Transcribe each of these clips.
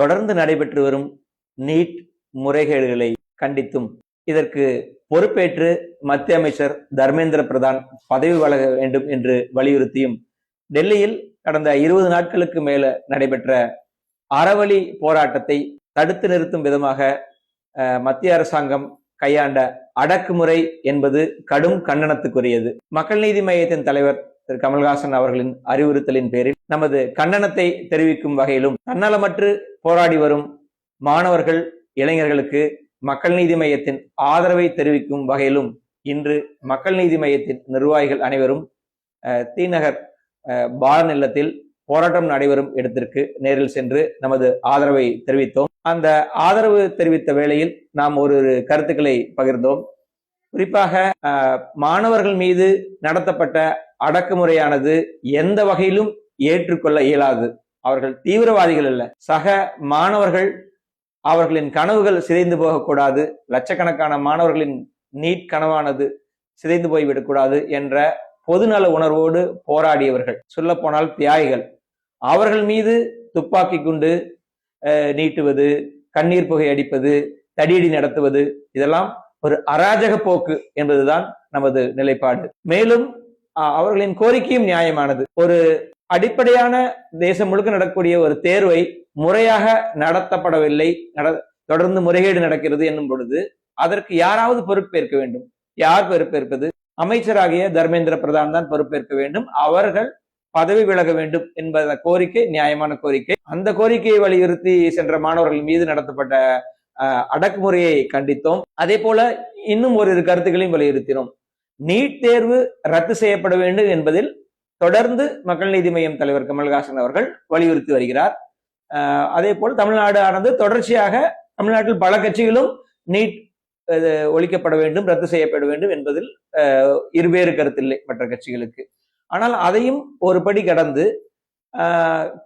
தொடர்ந்து நடைபெற்று வரும் நீட் முறைகேடுகளை கண்டித்தும் இதற்கு பொறுப்பேற்று மத்திய அமைச்சர் தர்மேந்திர பிரதான் பதவி வழங்க வேண்டும் என்று வலியுறுத்தியும் டெல்லியில் கடந்த 20 நாட்களுக்கு மேல நடைபெற்ற அறவழி போராட்டத்தை தடுத்து நிறுத்தும் விதமாக மத்திய அரசாங்கம் கையாண்ட அடக்குமுறை என்பது கடும் கண்டனத்துக்குரியது. மக்கள் நீதி மையத்தின் தலைவர் திரு கமல்ஹாசன் அவர்களின் அறிவுறுத்தலின் பேரில் நமது கண்டனத்தை தெரிவிக்கும் வகையிலும் தன்னலமற்று போராடி வரும் மாணவர்கள் இளைஞர்களுக்கு மக்கள் நீதி மையத்தின் ஆதரவை தெரிவிக்கும் வகையிலும் இன்று மக்கள் நீதி மையத்தின் நிர்வாகிகள் அனைவரும் தீநகர் பாலன் இல்லத்தில் போராட்டம் நடைபெறும் இடத்திற்கு நேரில் சென்று நமது ஆதரவை தெரிவித்தோம். அந்த ஆதரவு தெரிவித்த வேளையில் நாம் ஒரு கருத்துக்களை பகிர்ந்தோம். குறிப்பாக மாணவர்கள் மீது நடத்தப்பட்ட அடக்குமுறையானது எந்த வகையிலும் ஏற்றுக்கொள்ள இயலாது. அவர்கள் தீவிரவாதிகள் அல்ல, சக மாணவர்கள். அவர்களின் கனவுகள் சிதைந்து போகக்கூடாது, லட்சக்கணக்கான மாணவர்களின் நீட் கனவானது சிதைந்து போய்விடக்கூடாது என்ற பொதுநல உணர்வோடு போராடியவர்கள், சொல்ல போனால் தியாகிகள். அவர்கள் மீது துப்பாக்கி குண்டு நீட்டுவது, கண்ணீர் புகை அடிப்பது, தடியடி நடத்துவது இதெல்லாம் ஒரு அராஜக போக்கு என்பதுதான் நமது நிலைப்பாடு. மேலும் அவர்களின் கோரிக்கையும் நியாயமானது. ஒரு அடிப்படையான தேசம் முழுக்க நடக்கக்கூடிய ஒரு தேர்வை முறையாக நடத்தப்படவில்லை, தொடர்ந்து முறைகேடு நடக்கிறது என்னும் பொழுது அதற்கு யாராவது பொறுப்பேற்க வேண்டும். யார் பொறுப்பேற்பது? அமைச்சராகிய தர்மேந்திர பிரதான் தான் பொறுப்பேற்க வேண்டும். அவர்கள் பதவி விலக வேண்டும் என்பத கோரிக்கை நியாயமான கோரிக்கை. அந்த கோரிக்கையை வலியுறுத்தி சென்ற மாணவர்கள் மீது நடத்தப்பட்ட அடக்குமுறையை கண்டித்தோம். அதே போல இன்னும் ஒரு கருத்துக்களையும் வலியுறுத்தினோம். நீட் தேர்வு ரத்து செய்யப்பட வேண்டும் என்பதில் தொடர்ந்து மக்கள் நீதி மையம் தலைவர் கமல்ஹாசன் அவர்கள் வலியுறுத்தி வருகிறார். அதே போல் தமிழ்நாடு ஆனது தொடர்ச்சியாக தமிழ்நாட்டில் பல கட்சிகளும் நீட் ஒழிக்கப்பட வேண்டும், ரத்து செய்யப்பட வேண்டும் என்பதில் இருவேறு கருத்தில்லை மற்ற கட்சிகளுக்கு. ஆனால் அதையும் ஒரு படி கடந்து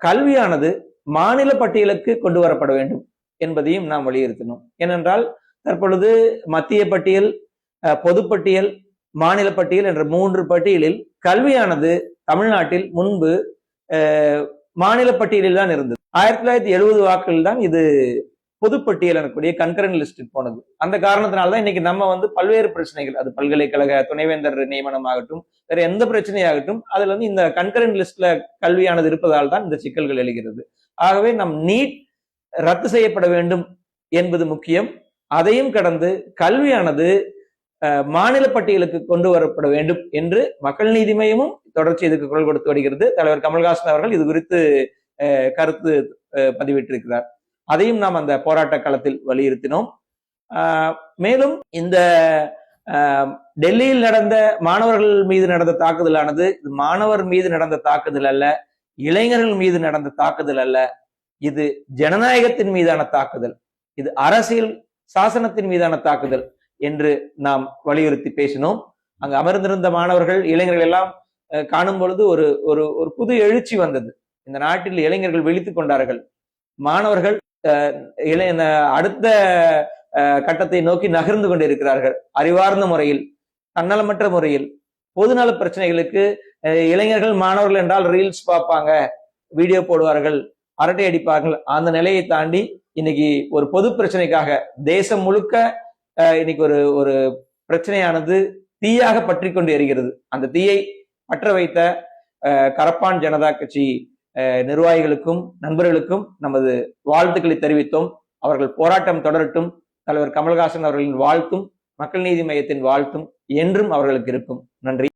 கல்வியானது மாநில பட்டியலுக்கு கொண்டு வரப்பட வேண்டும் என்பதையும் நாம் வலியுறுத்தினோம். ஏனென்றால் தற்பொழுது மத்திய பட்டியல், பொதுப்பட்டியல், மாநில பட்டியல் என்ற 3 பட்டியலில் கல்வியானது தமிழ்நாட்டில் முன்பு மாநில பட்டியலில் தான் இருந்தது. 1970 வாக்கில் தான் இது பொதுப்பட்டியல் எனக்கூடிய கன்கரண்ட் லிஸ்ட் போனது. அந்த காரணத்தினால்தான் இன்னைக்கு நம்ம பல்வேறு பிரச்சனைகள், அது பல்கலைக்கழக துணைவேந்தர் நியமனம் ஆகட்டும், வேற எந்த பிரச்சனையாகட்டும், அதுல இந்த கன்கரண்ட் லிஸ்ட்ல கல்வியானது இருப்பதால் தான் இந்த சிக்கல்கள் எழுகிறது. ஆகவே நம் நீட் ரத்து செய்யப்பட வேண்டும் என்பது முக்கியம். அதையும் கடந்து கல்வியானது மாநில பட்டியலுக்கு கொண்டு வரப்பட வேண்டும் என்று மக்கள் நீதி மையமும் தொடர்ச்சி இதுக்கு குரல் கொடுத்து வருகிறது. தலைவர் கமல்ஹாசன் அவர்கள் இது குறித்து கருத்து பதிவிட்டிருக்கிறார். அதையும் நாம் அந்த போராட்ட களத்தில் வலியுறுத்தினோம். மேலும் இந்த டெல்லியில் நடந்த மாணவர்கள் மீது நடந்த தாக்குதலானது மாணவர் மீது நடந்த தாக்குதல் அல்ல, இளைஞர்கள் மீது நடந்த தாக்குதல் அல்ல, இது ஜனநாயகத்தின் மீதான தாக்குதல், இது அரசியல் சாசனத்தின் மீதான தாக்குதல் என்று நாம் வலியுறுத்தி பேசினோம். அங்கு அமர்ந்திருந்த மாணவர்கள் இளைஞர்கள் எல்லாம் காணும் பொழுது ஒரு ஒரு புது எழுச்சி வந்தது. இந்த நாட்டில் இளைஞர்கள் விழித்துக் கொண்டார்கள். மாணவர்கள் அடுத்த கட்டத்தை நோக்கி நகர்ந்து கொண்டிருக்கிறார்கள். அறிவார்ந்த முறையில், தன்னலமற்ற முறையில், பொதுநல பிரச்சனைகளுக்கு இளைஞர்கள் மாணவர்கள் என்றால் ரீல்ஸ் பார்ப்பாங்க, வீடியோ போடுவார்கள், அரட்டை அடிப்பார்கள். அந்த நிலையை தாண்டி இன்னைக்கு ஒரு பொது பிரச்சனைக்காக தேசம் முழுக்க இன்னைக்கு ஒரு பிரச்சனையானது தீயாக பற்றி கொண்டு எரிகிறது. அந்த தீயை பற்ற வைத்த கரப்பான் ஜனதா கட்சி நிர்வாகிகளுக்கும் நண்பர்களுக்கும் நமது வாழ்த்துக்களை தெரிவித்தோம். அவர்கள் போராட்டம் தொடரட்டும். தலைவர் கமல்ஹாசன் அவர்களின் வாழ்த்தும் மக்கள் நீதி மையத்தின் வாழ்த்தும் என்றும் அவர்களுக்கு இருக்கும். நன்றி.